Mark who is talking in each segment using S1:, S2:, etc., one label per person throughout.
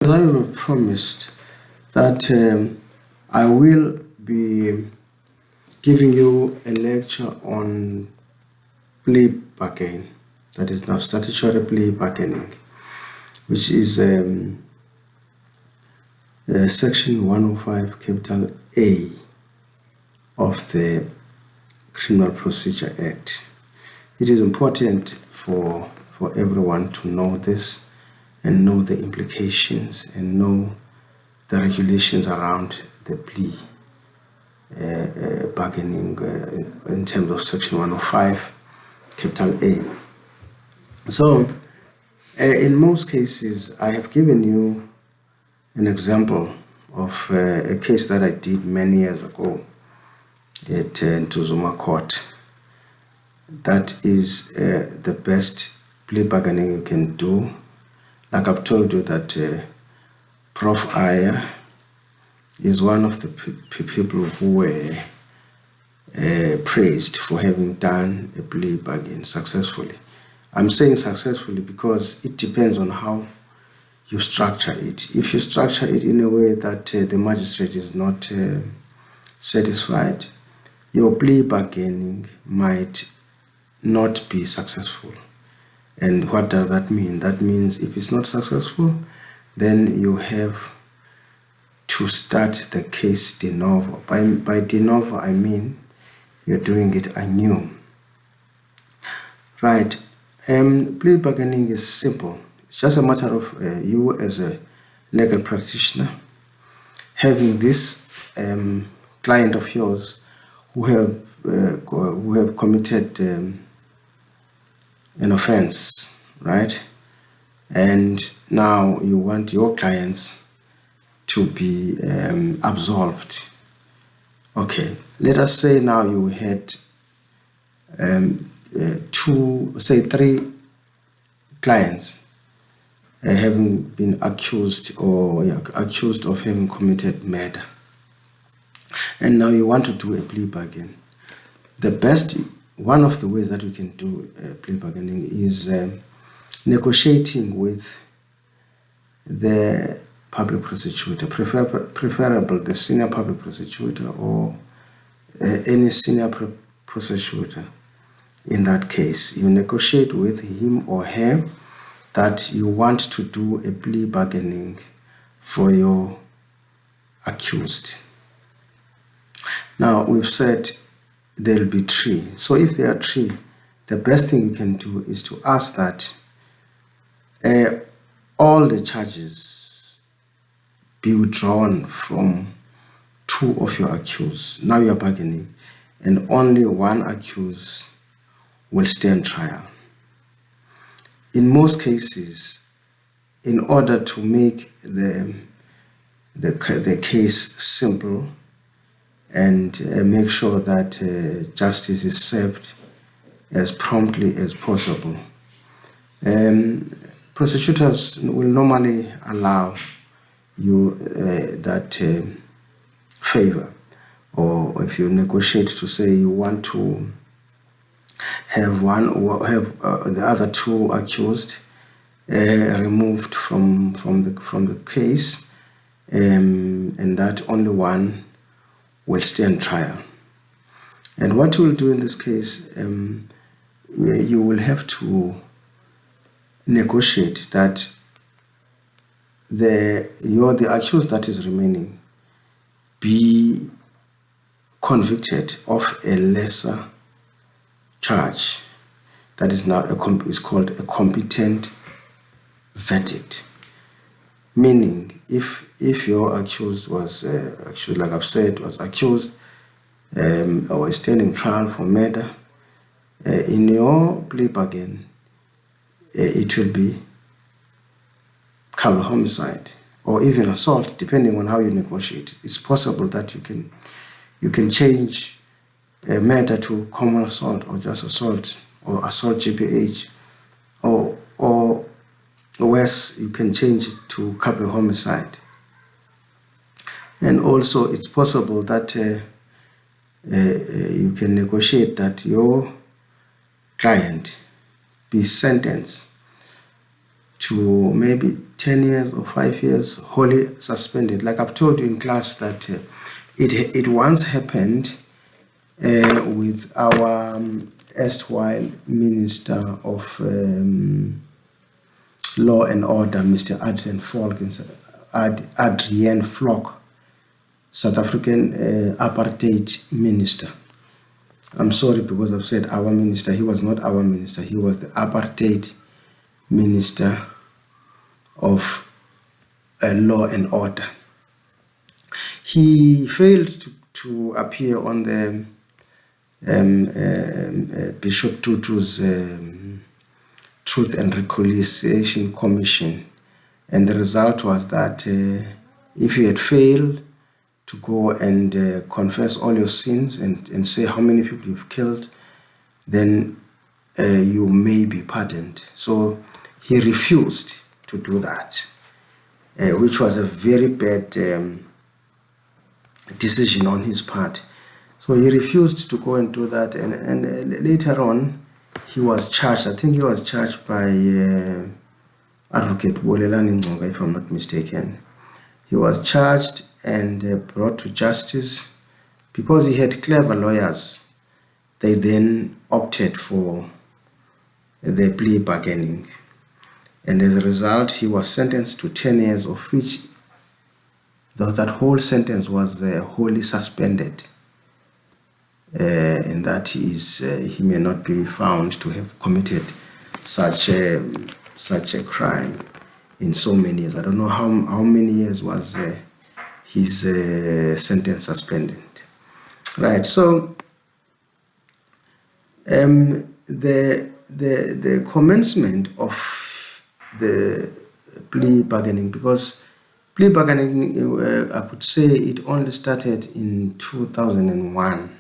S1: As I have promised that I will be giving you a lecture on plea bargaining, that is now statutory plea bargaining, which is section 105 capital A of the Criminal Procedure Act. It is important for everyone to know this and know the implications and know the regulations around the plea bargaining in terms of section 105 capital A. So in most cases, I have given you an example of a case that I did many years ago at Ntuzuma Court. That is the best plea bargaining you can do. Like I've told you that Prof. Aya is one of the people who were praised for having done a plea bargain successfully. I'm saying successfully because it depends on how you structure it. If you structure it in a way that the magistrate is not satisfied, your plea bargaining might not be successful. And what does that mean? That means if it's not successful, then you have to start the case de novo. By de novo, I mean you're doing it anew. Right. Plea bargaining is simple. It's just a matter of you as a legal practitioner having this client of yours who have committed an offense, right? And now you want your clients to be absolved. Okay, let us say now you had three clients having been accused of having committed murder, and now you want to do a plea bargain. One of the ways that we can do plea bargaining is negotiating with the public prosecutor, preferable the senior public prosecutor or any senior prosecutor. In that case, you negotiate with him or her that you want to do a plea bargaining for your accused. Now, we've said there'll be three. So if there are three, the best thing you can do is to ask that all the charges be withdrawn from two of your accused. Now you're bargaining, and only one accused will stand trial. In most cases, in order to make the case simple and make sure that justice is served as promptly as possible, prosecutors will normally allow you that favor, or if you negotiate to say you want to have the other two accused removed from the case, and that only one will stand trial. And what you will do in this case, you will have to negotiate that the accused that is remaining be convicted of a lesser charge. That is now is called a competent verdict. Meaning, if your accused was like I've said, was accused or is standing trial for murder, in your plea bargain, it will be capital homicide or even assault, depending on how you negotiate. It's possible that you can change murder to common assault or just assault or assault GPH, or worse, you can change it to capital homicide. And also it's possible that you can negotiate that your client be sentenced to maybe 10 years or 5 years, wholly suspended. Like I've told you in class that it once happened with our erstwhile Minister of Law and Order, Mr. Adrian Flock, South African apartheid minister. I'm sorry because I've said our minister. He was not our minister. He was the apartheid minister of law and order. He failed to appear on the Bishop Tutu's Truth and Reconciliation Commission, and the result was that if you had failed to go and confess all your sins and say how many people you've killed, then you may be pardoned. So he refused to do that, which was a very bad decision on his part. So he refused to go and do that, and later on he was charged. I think he was charged by Advocate Bolelani Ngcoga, if I'm not mistaken. He was charged and brought to justice. Because he had clever lawyers, they then opted for the plea bargaining. And as a result, he was sentenced to 10 years, of which that whole sentence was wholly suspended. And that is, he may not be found to have committed such a crime in so many years. I don't know how many years was his sentence suspended. Right. So the commencement of the plea bargaining, because plea bargaining, I could say it only started in 2001.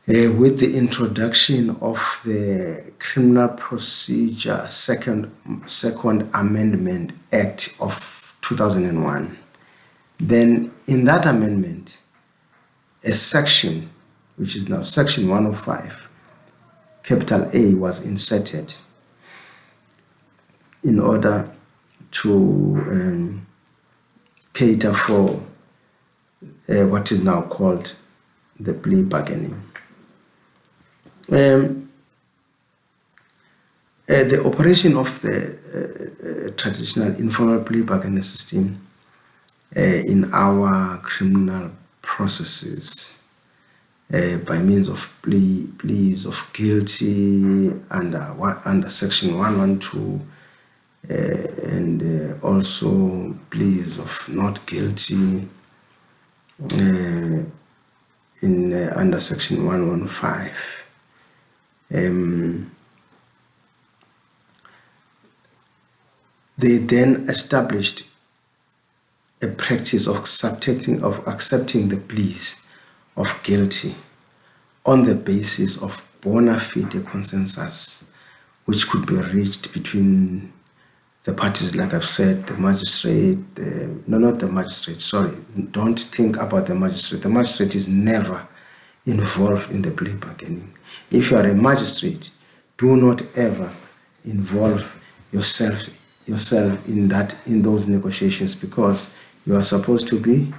S1: With the introduction of the Criminal Procedure Second Amendment Act of 2001. Then in that amendment, a section, which is now Section 105, capital A, was inserted in order to cater for what is now called the plea bargaining. The operation of the traditional informal plea bargaining system in our criminal processes by means of pleas of guilty under Section 112 and also pleas of not guilty under Section 115. They then established a practice of accepting the pleas of guilty on the basis of bona fide consensus, which could be reached between the parties, like I've said, the magistrate, not the magistrate, sorry, don't think about the magistrate. The magistrate is never involved in the plea bargaining. If you are a magistrate, do not ever involve yourself in those negotiations, because you are supposed to be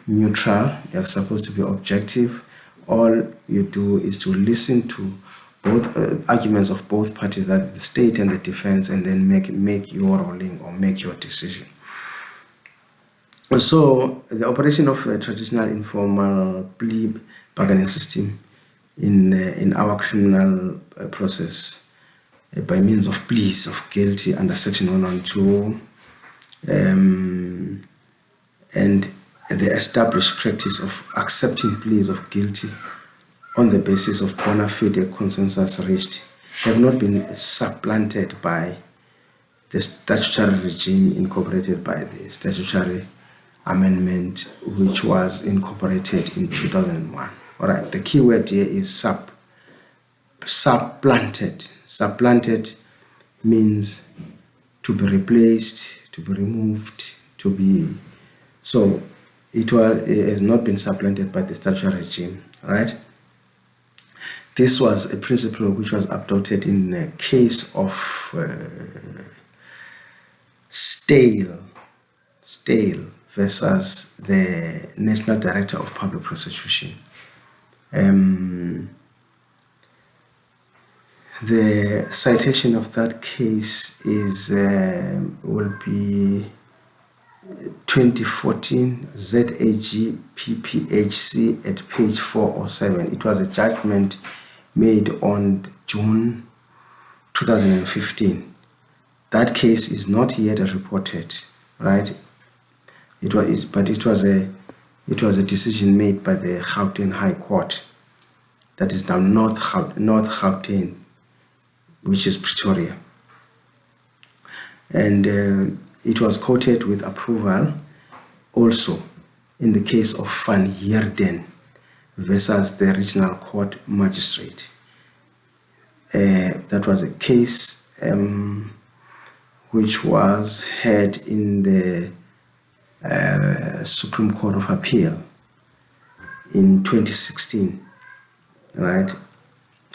S1: neutral, you are supposed to be objective. All you do is to listen to both arguments of both parties, that the state and the defense, and then make your ruling or make your decision. So the operation of a traditional informal plea bargaining system in our criminal process by means of pleas of guilty under Section 112 and the established practice of accepting pleas of guilty on the basis of bona fide consensus reached have not been supplanted by the statutory regime incorporated by the statutory amendment, which was incorporated in 2001. All right, the key word here is supplanted. Supplanted means to be replaced, to be removed, to be. So it has not been supplanted by the statutory regime, right? This was a principle which was adopted in the case of Stale versus the National Director of Public Prosecution. The citation of that case is will be 2014 ZAG PPHC at page 407. It was a judgment made on June 2015. That case is not yet reported, right? It was a decision made by the Gauteng High Court, that is now North Gauteng, which is Pretoria, and it was quoted with approval also in the case of Van Heerden versus the Regional Court Magistrate. That was a case which was heard in the Supreme Court of Appeal in 2016, right?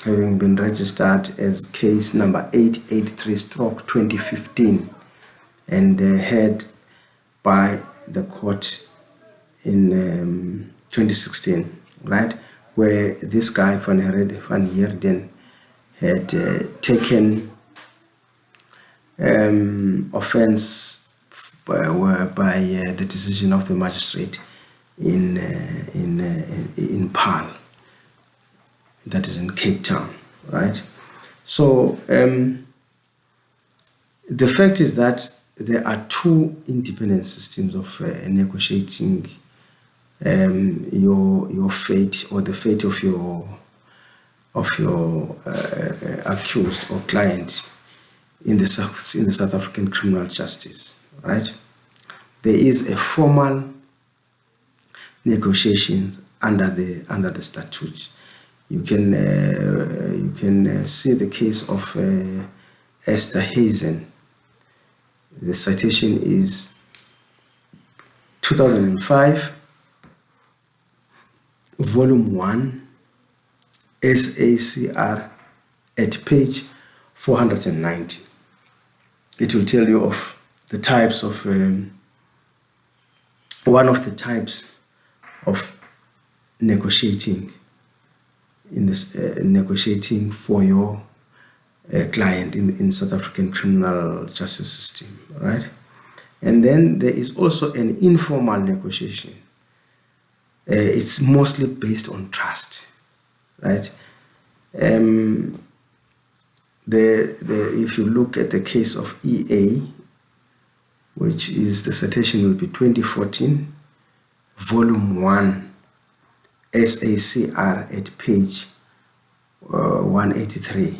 S1: Having been registered as case number 883/2015 and heard by the court in 2016, right, where this guy Van Heerden had taken offense by the decision of the magistrate in Paarl, that is in Cape Town, right? So the fact is that there are two independent systems of negotiating your fate, or the fate of your accused or client in the South African criminal justice, right? There is a formal negotiation under the statute. You can see the case of Esther Hazen. The citation is 2005, volume 1, SACR, at page 490. It will tell you of the types of one of the types of negotiating in this negotiating for your client in South African criminal justice system, right? And then there is also an informal negotiation. It's mostly based on trust, right? If you look at the case of EA, which is the citation will be 2014, volume 1, SACR, at page 183,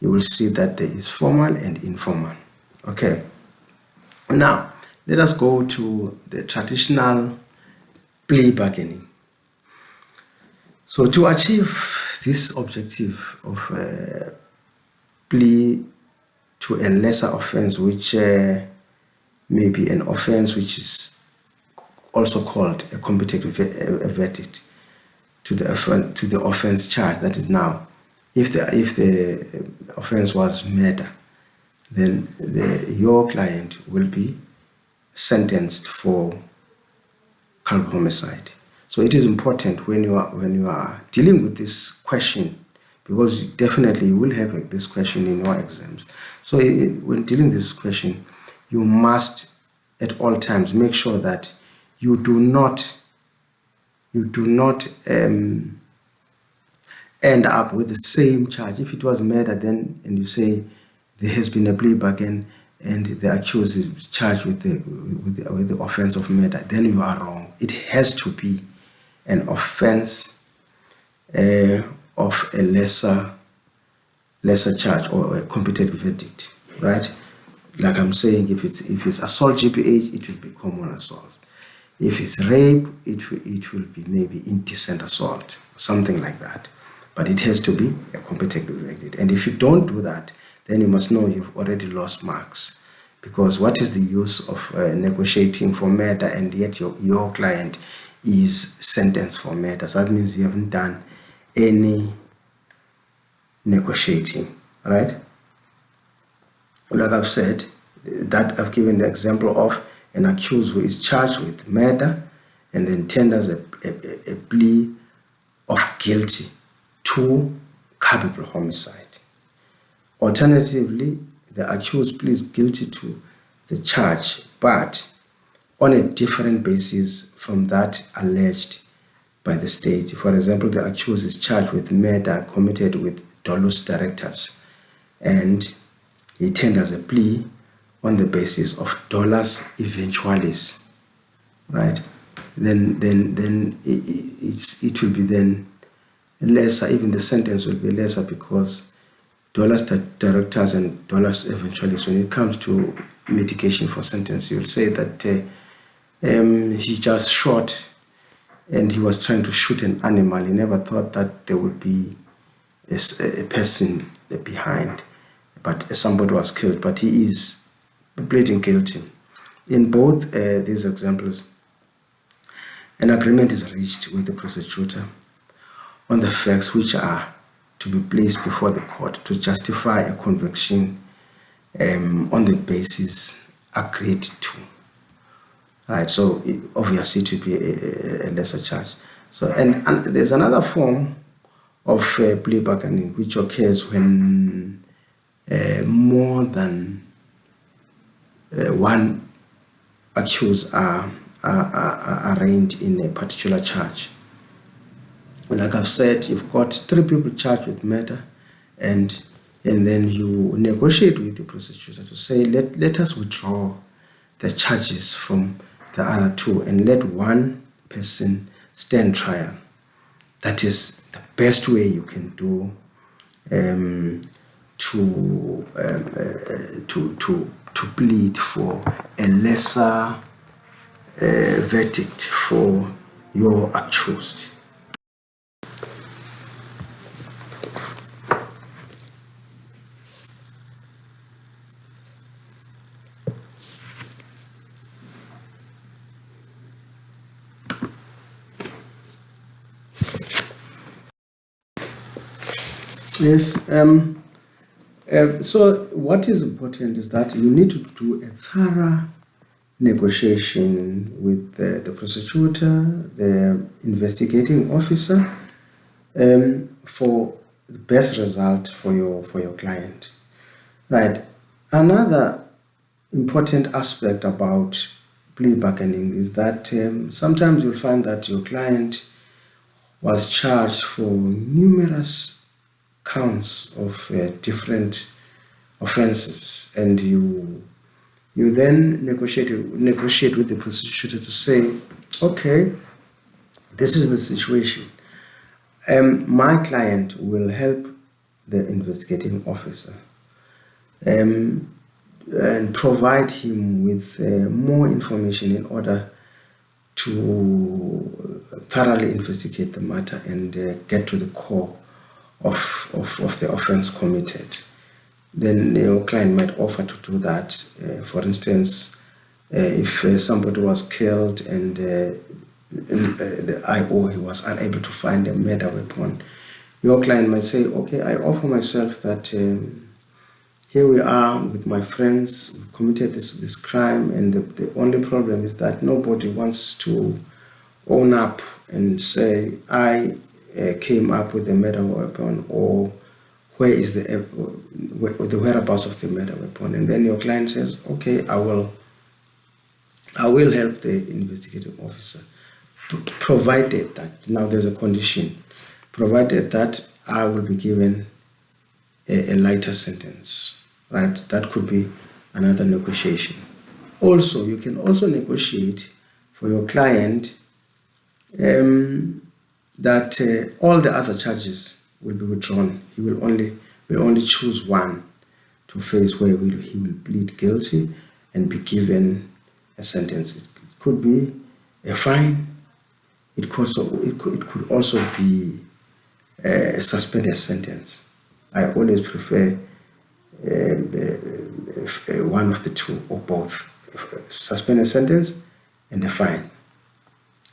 S1: you will see that there is formal and informal. Okay, now let us go to the traditional plea bargaining. So to achieve this objective of plea to a lesser offense, which may be an offense which is also called a competent verdict, to the offense charge, that is now, if the offense was murder, then your client will be sentenced for culpable homicide. So it is important when you are dealing with this question, because definitely you will have this question in your exams. So when dealing with this question, you must at all times make sure that you do not end up with the same charge. If it was murder, then and you say there has been a plea bargain and the accused is charged with the offense of murder, then you are wrong. It has to be an offense of a lesser charge or a competent verdict, right? Like I'm saying, if it's assault GPH, it will be common assault. If it's rape, it will be maybe indecent assault, something like that. But it has to be a competent verdict. And if you don't do that, then you must know you've already lost marks. Because what is the use of negotiating for murder and yet your client is sentenced for murder? So that means you haven't done any negotiating, right? Like I've said, that I've given the example of an accused who is charged with murder and then tenders a plea of guilty to culpable homicide. Alternatively, the accused pleads guilty to the charge, but on a different basis from that alleged by the state. For example, the accused is charged with murder committed with dolus directus, and he tenders a plea on the basis of dolus eventualis, right? Then it will be then lesser. Even the sentence will be lesser because dolus directus and dolus eventualis, when it comes to mitigation for sentence, you'll say that he just shot and he was trying to shoot an animal. He never thought that there would be a person behind, but somebody was killed. But he is pleading guilty. In both these examples, an agreement is reached with the prosecutor on the facts which are to be placed before the court to justify a conviction on the basis agreed to. Right, so obviously it will be a lesser charge. So, and there's another form of plea bargaining which occurs when more than one accused are arraigned in a particular charge. Like I've said, you've got 3 people charged with murder, and then you negotiate with the prosecutor to say, let us withdraw the charges from the other 2 and let one person stand trial. That is the best way you can do to plead for a lesser verdict for your accused. Yes. So what is important is that you need to do a thorough negotiation with the prosecutor, the investigating officer, for the best result for your client. Right. Another important aspect about plea bargaining is that sometimes you'll find that your client was charged for numerous counts of different offenses, and you then negotiate with the prosecutor to say, okay, this is the situation. My client will help the investigating officer and provide him with more information in order to thoroughly investigate the matter and get to the core of the offense committed. Then your client might offer to do that. For instance, if somebody was killed and the IO, he was unable to find a murder weapon, your client might say, okay, I offer myself that here we are with my friends, we committed this crime, and the only problem is that nobody wants to own up and say, I came up with the murder weapon, or where is the whereabouts of the murder weapon. And then your client says, okay, I will help the investigating officer, provided that, now there's a condition, provided that I will be given a lighter sentence, right? That could be another negotiation. Also, you can also negotiate for your client that all the other charges will be withdrawn. He will only choose one to face, where he will plead guilty and be given a sentence. It could be a fine. It could also be a suspended sentence. I always prefer one of the two or both, suspended sentence and a fine.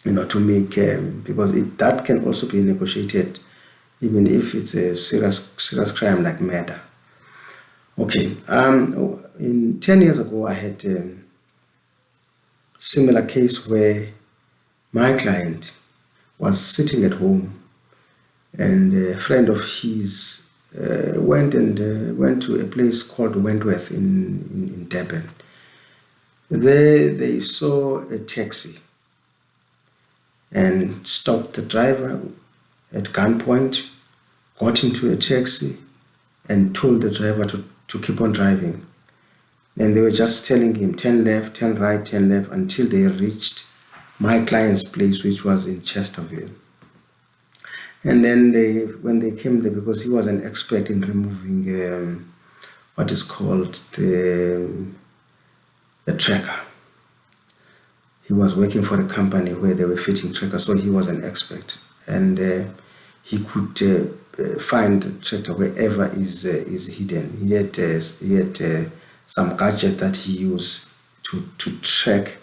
S1: To make because that can also be negotiated, even if it's a serious crime like murder. Okay, in 10 years ago, I had a similar case where my client was sitting at home, and a friend of his went to a place called Wentworth in Durban. There they saw a taxi and stopped the driver at gunpoint, got into a taxi, and told the driver to keep on driving. And they were just telling him, turn left, turn right, turn left, until they reached my client's place, which was in Chesterfield. And then when they came there, because he was an expert in removing what is called the tracker. He was working for a company where they were fitting trackers, so he was an expert. And he could find the tracker wherever is hidden. He had some gadget that he used to track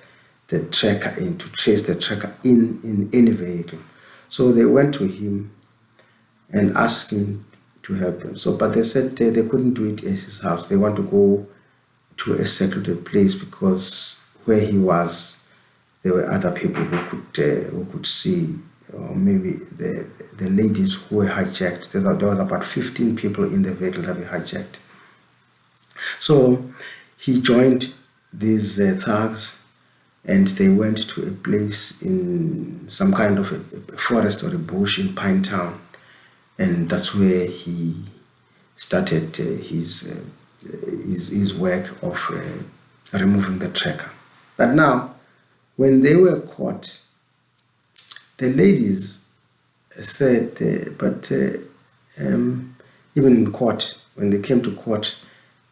S1: the tracker in, to trace the tracker in any vehicle. So they went to him and asked him to help them. So, but they said they couldn't do it at his house. They want to go to a secluded place, because where he was, there were other people who could see, or maybe the ladies who were hijacked. There was about 15 people in the vehicle that were hijacked. So he joined these thugs, and they went to a place in some kind of a forest or a bush in Pinetown, and that's where he started his work of removing the tracker. But now, when they were caught, the ladies said, even in court, when they came to court,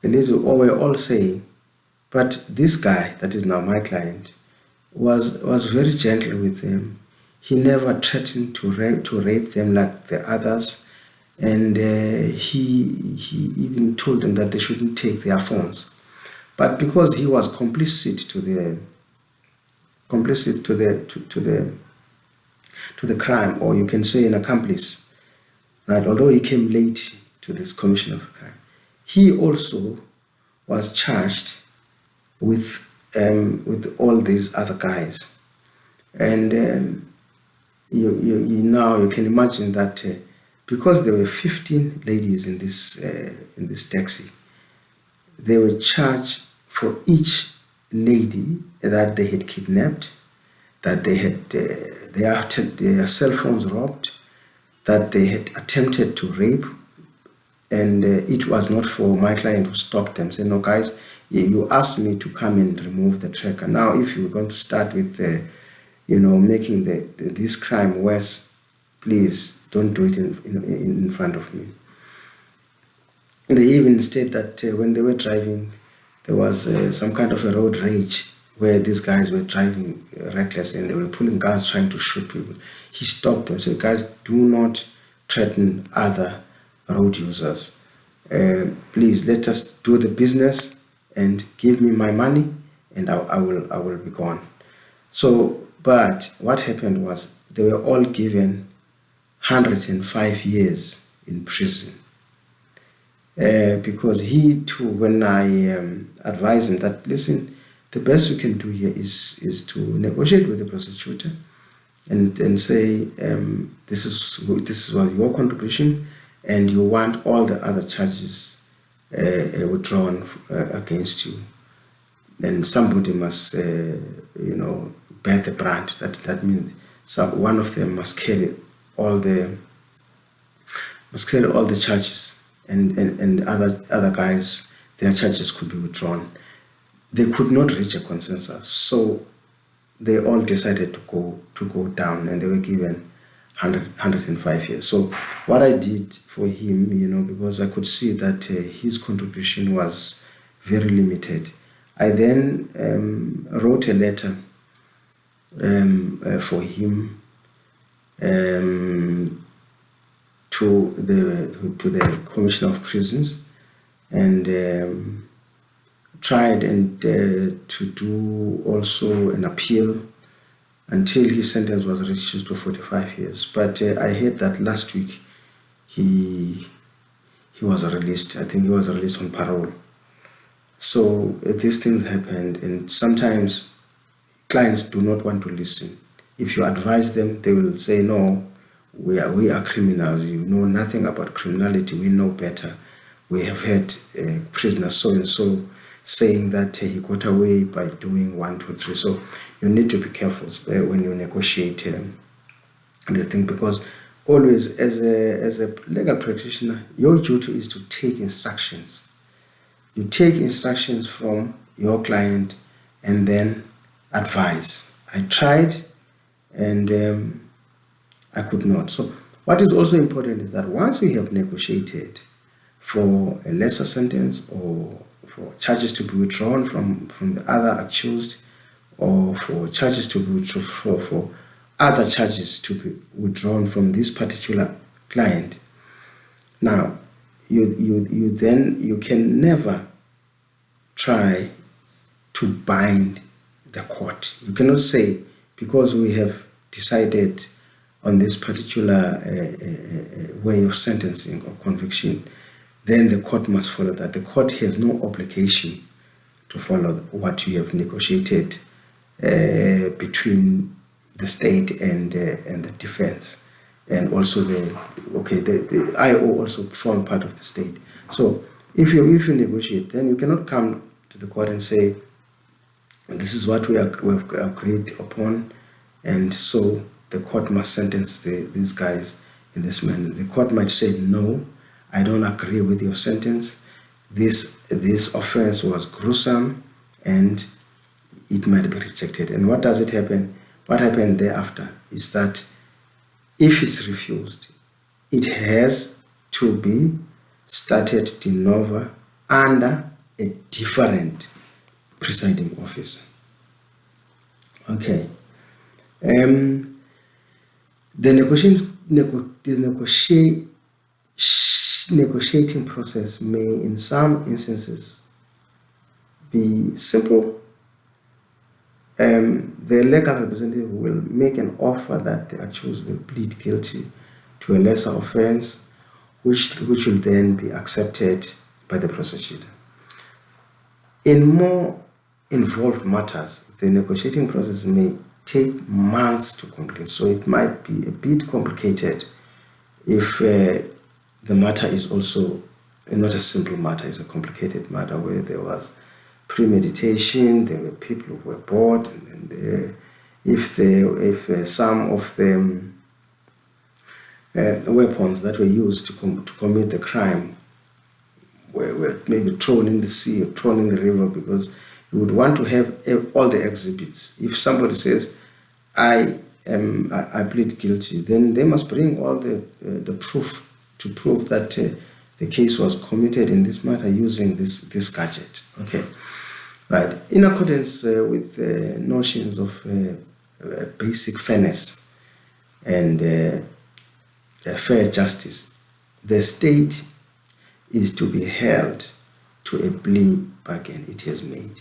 S1: the ladies were all saying, but this guy, that is now my client, was very gentle with them. He never threatened to rape them like the others, and he even told them that they shouldn't take their phones. But because he was complicit to the crime, or you can say an accomplice, right? Although he came late to this commission of a crime, he also was charged with all these other guys. And you can imagine that because there were 15 ladies in this taxi, they were charged for each lady that they had kidnapped, that they had their cell phones robbed, that they had attempted to rape. And it was not for my client who stopped them, saying, no, guys, you asked me to come and remove the tracker. Now, if you're going to start with, making this crime worse, please don't do it in front of me. They even state that when they were driving, there was some kind of a road rage where these guys were driving reckless and they were pulling guns trying to shoot people. He stopped them, said, guys, do not threaten other road users. Please, let us do the business and give me my money, and I will be gone. So, but what happened was they were all given 105 years in prison. Because he too, when I advised him that, listen, the best we can do here is to negotiate with the prosecutor and say, this is what your contribution, and you want all the other charges withdrawn against you. Then somebody must, bear the brunt. That means one of them must carry all the charges, and other guys, their charges could be withdrawn. They could not reach a consensus, so they all decided to go down, and they were given 105 years. So what I did for him, because I could see that his contribution was very limited, I then wrote a letter for him to the Commissioner of Prisons, and tried to do also an appeal until his sentence was reduced to 45 years. But I heard that last week he he was released. I think he was released on parole. So these things happened, and sometimes clients do not want to listen. If you advise them, they will say, no, we are criminals. You know nothing about criminality. We know better. We have had prisoner so-and-so saying that he got away by doing 1, 2, 3. So you need to be careful when you negotiate the thing, because always as a legal practitioner, your duty is to take instructions. You take instructions from your client and then advise. I tried and I could not. So what is also important is that once we have negotiated for a lesser sentence, or for charges to be withdrawn from the other accused, or for charges to be withdrawn, for other charges to be withdrawn from this particular client, now you can never try to bind the court. You cannot say, because we have decided on this particular way of sentencing or conviction, then the court must follow that. The court has no obligation to follow what you have negotiated between the state and the defense, and also the IO also form part of the state. So if you negotiate, then you cannot come to the court and say, this is what we have agreed upon, and so the court must sentence these guys in this manner. The court might say, no, I don't agree with your sentence. This offense was gruesome and it might be rejected. And what does it happen? What happened thereafter is that if it's refused, it has to be started de novo under a different presiding officer. Okay. The negotiating process may, in some instances, be simple. The legal representative will make an offer that the accused will plead guilty to a lesser offense, which will then be accepted by the prosecutor. In more involved matters, the negotiating process may take months to complete, so it might be a bit complicated if the matter is also not a simple matter, it's a complicated matter where there was premeditation, there were people who were bored, and if some of the weapons that were used to commit the crime were maybe thrown in the sea or thrown in the river, because you would want to have all the exhibits. If somebody says, I plead guilty, then they must bring all the proof to prove that the case was committed in this matter using this gadget. Okay, right. In accordance with notions of basic fairness and fair justice, the state is to be held to a plea bargain it has made.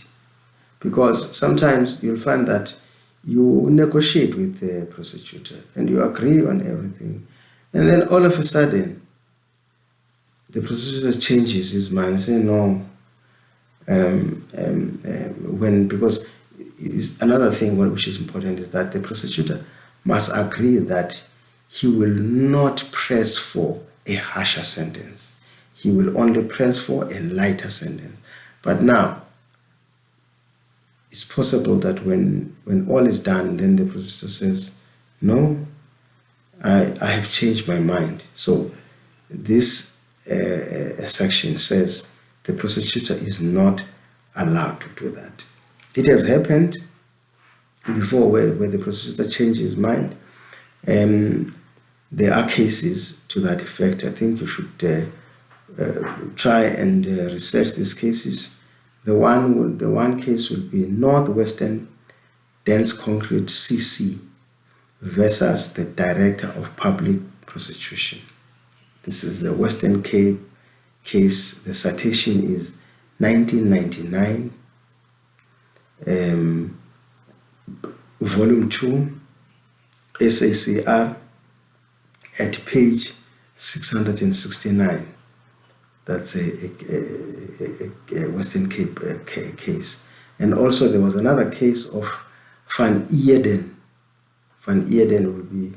S1: Because sometimes you'll find that you negotiate with the prosecutor and you agree on everything, and then all of a sudden the prosecutor changes his mind and says no. Because another thing which is important is that the prosecutor must agree that he will not press for a harsher sentence. He will only press for a lighter sentence. But now, it's possible that when all is done, then the prosecutor says, no, I have changed my mind. So this section says the prosecutor is not allowed to do that. It has happened before where the prosecutor changes his mind. There are cases to that effect. I think you should try and research these cases. The one case will be Northwestern Dense Concrete CC versus the Director of Public Prosecution. This is the Western Cape case. The citation is 1999, Volume 2, SACR, at page 669. That's a Western Cape case. And also there was another case of Van Eeden. Van Eeden will be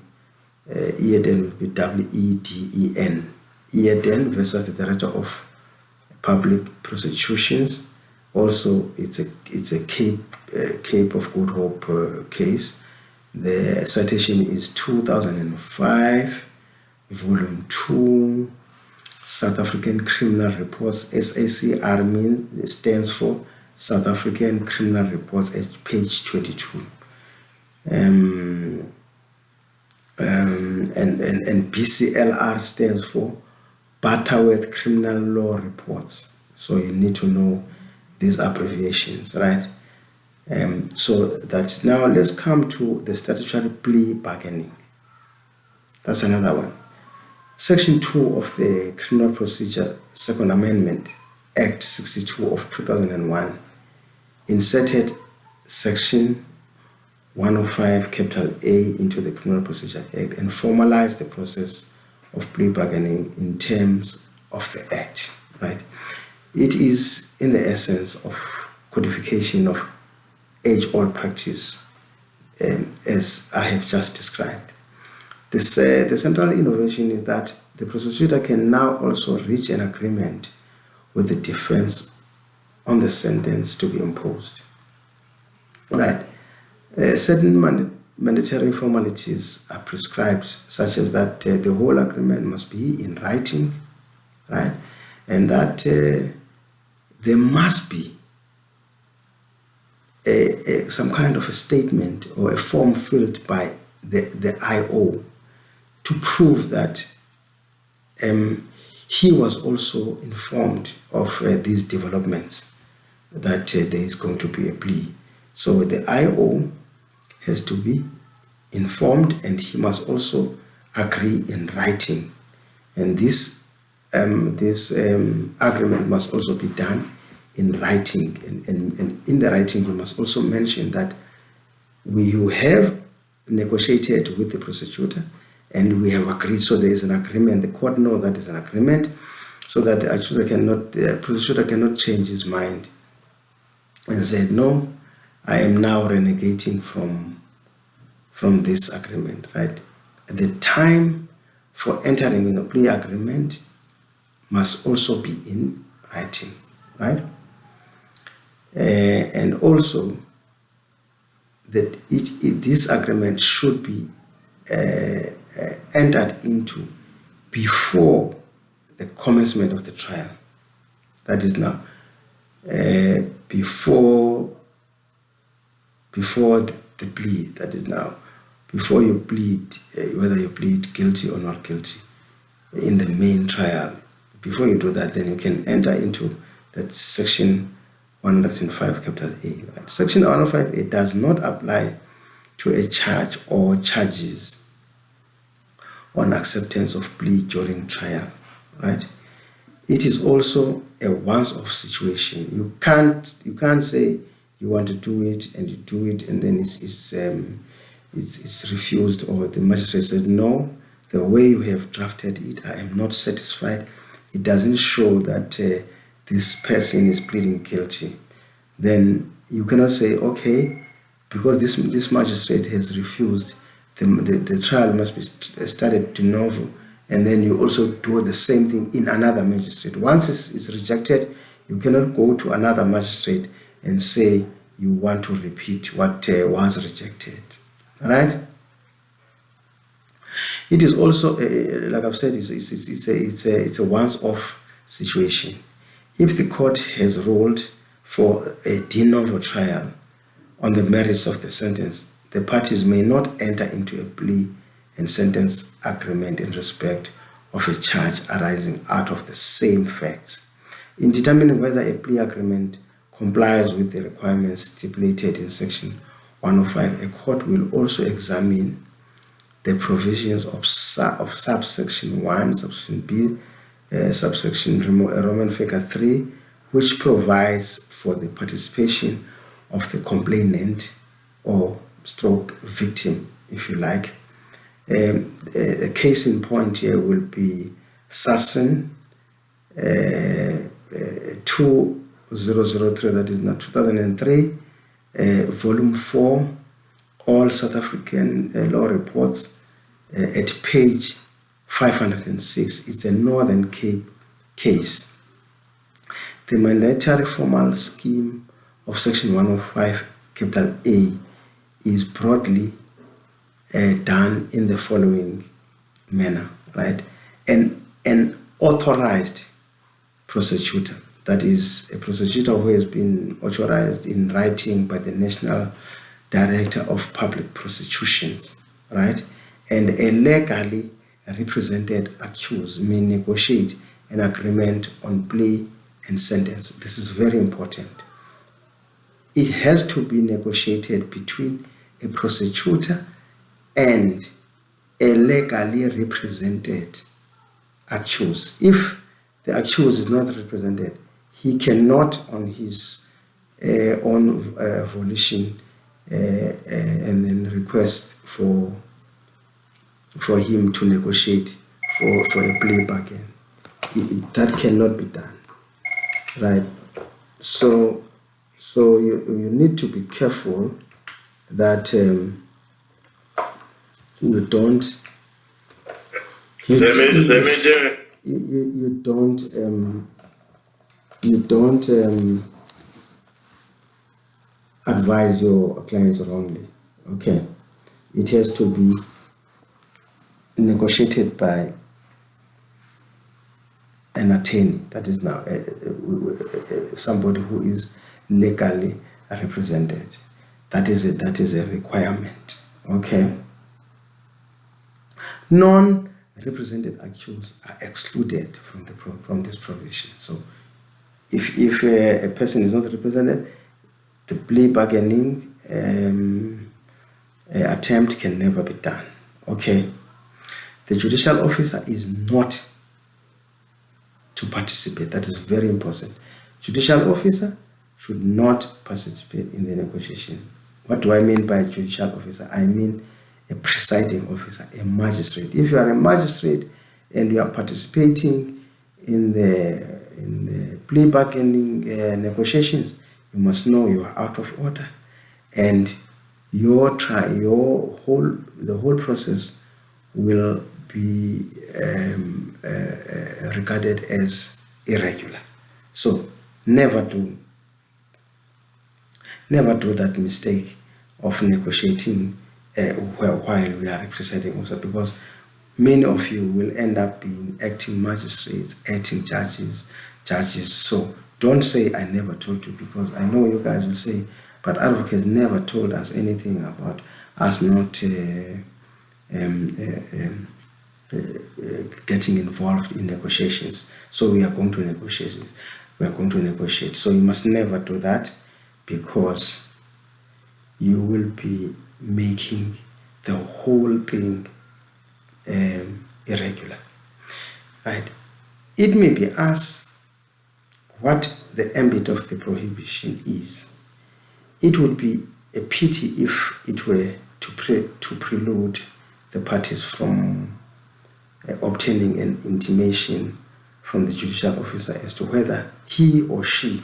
S1: W-E-D-E-N. Eeden versus the Director of Public Prosecutions. Also, it's a Cape of Good Hope case. The citation is 2005, volume 2, South African Criminal Reports. SACR stands for South African Criminal Reports, at page 22. And BCLR stands for Butterworth Criminal Law Reports. So you need to know these abbreviations, right? So that's now. Let's come to the statutory plea bargaining. That's another one. Section 2 of the Criminal Procedure Second Amendment Act 62 of 2001 inserted Section 105 capital A into the Criminal Procedure Act and formalized the process of plea bargaining in terms of the Act, right? It is in the essence of codification of age-old practice, as I have just described. The central innovation is that the prosecutor can now also reach an agreement with the defense on the sentence to be imposed. Right. Certain mandatory formalities are prescribed, such as that the whole agreement must be in writing, right, and that there must be some kind of a statement or a form filled by the IO to prove that he was also informed of these developments, that there is going to be a plea. So the IO has to be informed, and he must also agree in writing. And this agreement must also be done in writing. And in the writing, you must also mention that you have negotiated with the prosecutor and we have agreed. So there is an agreement. The court knows that is an agreement, so that the prosecutor cannot change his mind and say, no, I am now renegating from this agreement, right? The time for entering in a plea agreement must also be in writing, right? And also that this agreement should be entered into before the commencement of the trial. That is now before the plea. That is now before you plead, whether you plead guilty or not guilty in the main trial. Before you do that, then you can enter into that section 105 capital A. Right? Section 105A does not apply to a charge or charges on acceptance of plea during trial, right? It is also a once-off situation. You can't say you want to do it and you do it and then it's refused, or the magistrate said, no, the way you have drafted it, I am not satisfied. It doesn't show that this person is pleading guilty. Then you cannot say, okay, because this magistrate has refused, the trial must be started de novo, and then you also do the same thing in another magistrate. Once it's rejected, you cannot go to another magistrate and say you want to repeat what was rejected. All right? It is also, like I've said, it's a once-off situation. If the court has ruled for a de novo trial on the merits of the sentence, the parties may not enter into a plea and sentence agreement in respect of a charge arising out of the same facts. In determining whether a plea agreement complies with the requirements stipulated in section 105, a court will also examine the provisions of subsection 1, subsection B, subsection Roman figure 3, which provides for the participation of the complainant or stroke victim, if you like. A case in point here will be Sasson 2003, that is not 2003, volume 4, all South African law reports, at page 506. It's a Northern Cape case. The mandatory formal scheme of Section 105, capital A, is broadly done in the following manner, right? An authorized prosecutor, that is a prosecutor who has been authorized in writing by the National Director of Public Prosecutions, right? And a legally represented accused may negotiate an agreement on plea and sentence. This is very important. It has to be negotiated between a prosecutor and a legally represented accused. If the accused is not represented, he cannot on his own volition and then request for him to negotiate for a plea bargain. That cannot be done, right? So you need to be careful that you don't advise your clients wrongly. Okay, it has to be negotiated by an attorney, that is now somebody who is legally represented. That is a requirement. Okay. Non-represented accused are excluded from this provision. So if a person is not represented, the plea bargaining attempt can never be done. Okay. The judicial officer is not to participate. That is very important. Judicial officer should not participate in the negotiations. What do I mean by judicial officer? I mean a presiding officer, a magistrate. If you are a magistrate and you are participating in the plea bargaining negotiations, you must know you are out of order, and the whole process will be regarded as irregular. So never do that mistake of negotiating while we are presiding officer, because many of you will end up being acting magistrates, acting judges. So don't say I never told you, because I know you guys will say, but advocates never told us anything about us not getting involved in negotiations. So we are going to negotiate. So you must never do that, because you will be making the whole thing irregular, right? It may be asked what the ambit of the prohibition is. It would be a pity if it were to prelude the parties from obtaining an intimation from the judicial officer as to whether he or she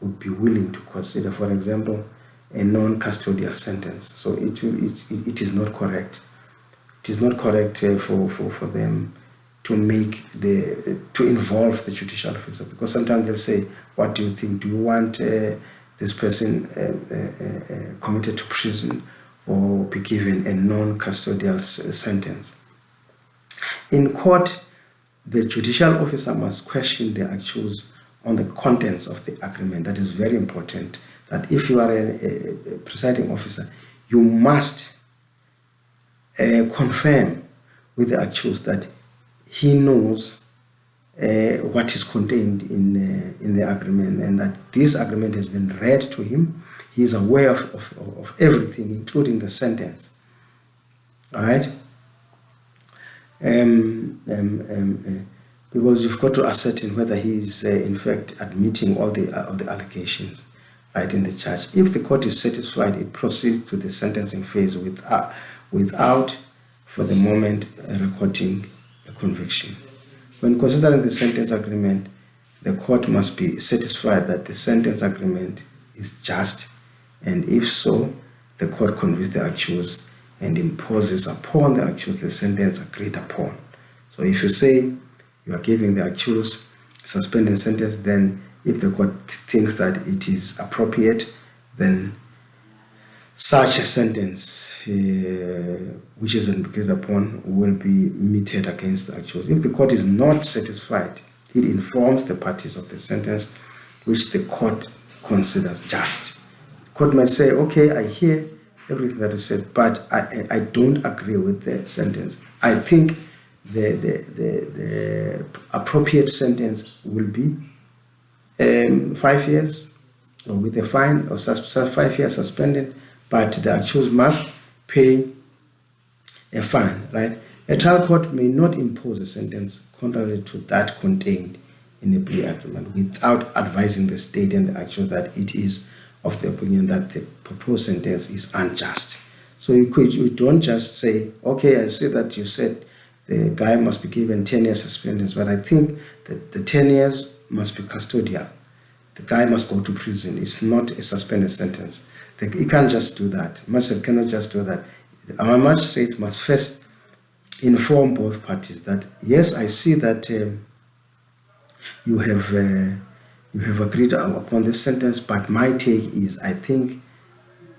S1: would be willing to consider, for example, a non-custodial sentence. So it is not correct. It is not correct for them to involve the judicial officer, because sometimes they'll say, what do you think? Do you want this person committed to prison or be given a non-custodial sentence? In court, the judicial officer must question the accused on the contents of the agreement. That is very important, that if you are a presiding officer, you must confirm with the accused that he knows what is contained in the agreement, and that this agreement has been read to him. He is aware of everything, including the sentence. All right? Because you've got to ascertain whether he is in fact admitting all the allegations, right, in the charge. If the court is satisfied, it proceeds to the sentencing phase without, for the moment, recording a conviction. When considering the sentence agreement, the court must be satisfied that the sentence agreement is just, and if so, the court convicts the accused and imposes upon the accused the sentence agreed upon. So if you say you are giving the accused a suspended sentence, then if the court thinks that it is appropriate, then such a sentence, which is agreed upon, will be meted against the accused. If the court is not satisfied, it informs the parties of the sentence which the court considers just. The court might say, okay, I hear everything that you said, but I don't agree with the sentence. I think the appropriate sentence will be 5 years, or with a fine, or 5 years suspended, but the accused must pay a fine, right? A trial court may not impose a sentence contrary to that contained in the plea agreement without advising the state and the accused that it is of the opinion that the proposed sentence is unjust. So you don't just say, okay, I see that you said the guy must be given 10 years suspension, but I think that the 10 years must be custodial. The guy must go to prison. It's not a suspended sentence. You can't just do that. Magistrate cannot just do that. Our magistrate must first inform both parties that, yes, I see that you have agreed upon this sentence, but my take is I think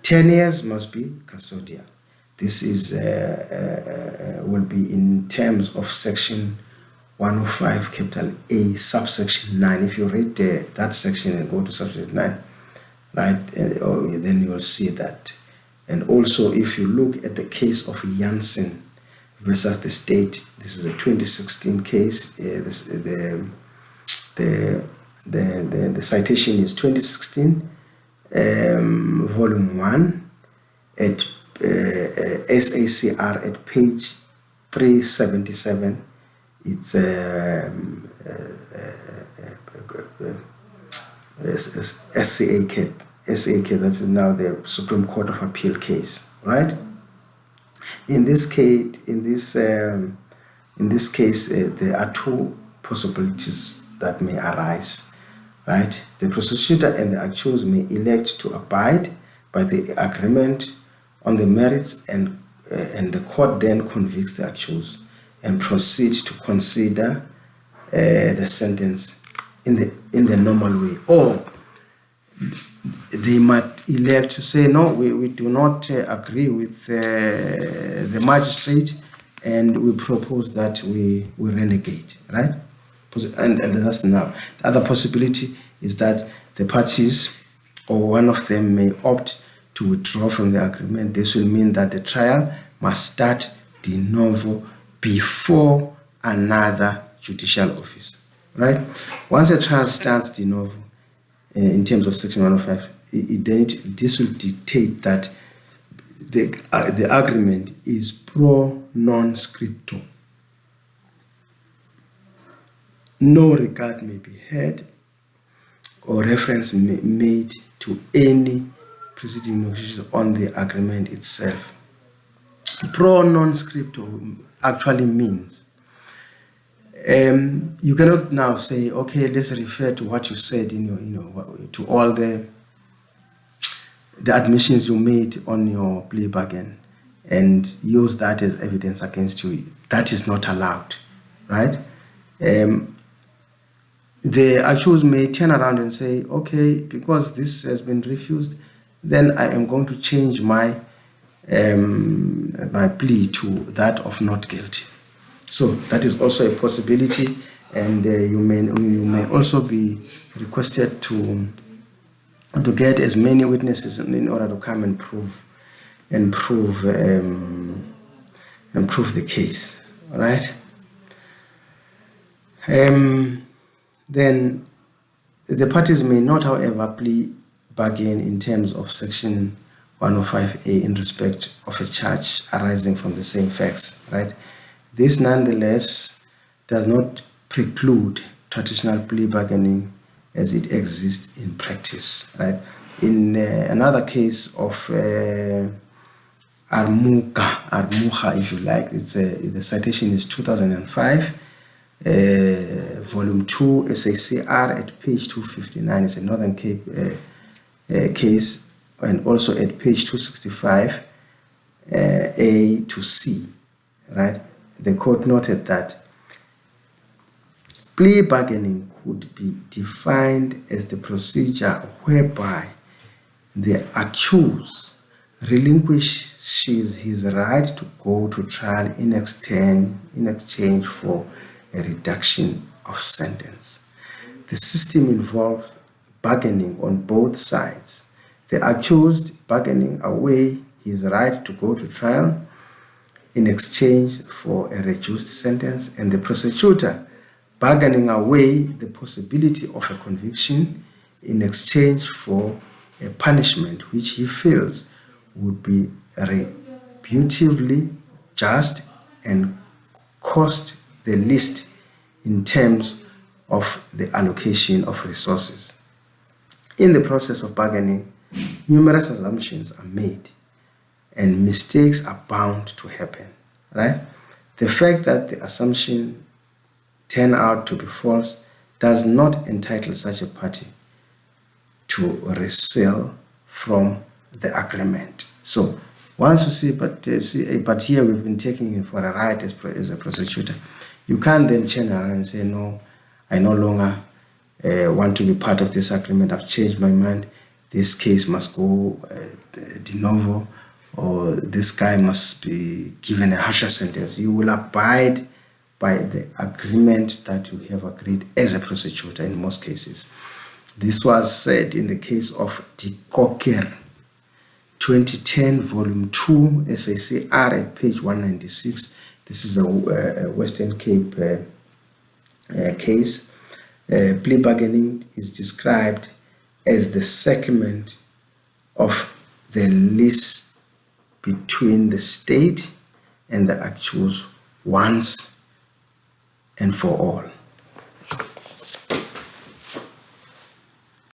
S1: 10 years must be custodial. This is will be in terms of section 105 capital A subsection 9. If you read that section and go to subsection 9, right, then you will see that. And also, if you look at the case of Janssen versus the state, this is a 2016 case. The citation is 2016, volume 1, at SACR at page 377. It's SAK, that is now the Supreme Court of Appeal case, right? In this case, there are two possibilities that may arise, right? The prosecutor and the accused may elect to abide by the agreement on the merits, and the court then convicts the accused and proceeds to consider the sentence in the normal way. Or they might elect to say, no, we do not agree with the magistrate, and we propose that we renegade, right? And that's now. The other possibility is that the parties or one of them may opt to withdraw from the agreement. This will mean that the trial must start de novo before another judicial office, right? Once a trial starts de novo, in terms of section 105, this will dictate that the agreement is pro non scripto. No regard may be had or reference made to any preceding negotiations on the agreement itself. Pro non scripto actually means you cannot now say, okay, let's refer to what you said in to all the admissions you made on your plea bargain and use that as evidence against you. That is not allowed, right? The accused may turn around and say, okay, because this has been refused, then I am going to change my my plea to that of not guilty. So that is also a possibility, and you may also be requested to get as many witnesses in order to come and prove the case. All right. Then the parties may not, however, plea bargain in terms of section 105A in respect of a charge arising from the same facts, right? This nonetheless does not preclude traditional plea bargaining as it exists in practice, right? In another case of Armuga, if you like, the citation is 2005, Volume 2 SACR at page 259 is a Northern Cape case, and also at page 265 A to C, right? The court noted that plea bargaining could be defined as the procedure whereby the accused relinquishes his right to go to trial in exchange for a reduction of sentence. The system involves bargaining on both sides. The accused bargaining away his right to go to trial in exchange for a reduced sentence, and the prosecutor bargaining away the possibility of a conviction in exchange for a punishment which he feels would be reputably just and cost the least in terms of the allocation of resources. In the process of bargaining, numerous assumptions are made and mistakes are bound to happen, right? The fact that the assumption turn out to be false does not entitle such a party to rescind from the agreement. So once you see, but here we've been taking it for a ride as a prosecutor, you can't then turn around and say, no, I no longer want to be part of this agreement. I've changed my mind. This case must go de novo, or this guy must be given a harsher sentence. You will abide by the agreement that you have agreed as a prosecutor in most cases. This was said in the case of De Koker, 2010, volume 2, SACR at page 196. This is a Western Cape case. Plea bargaining is described as the settlement of the lease between the state and the accused once and for all.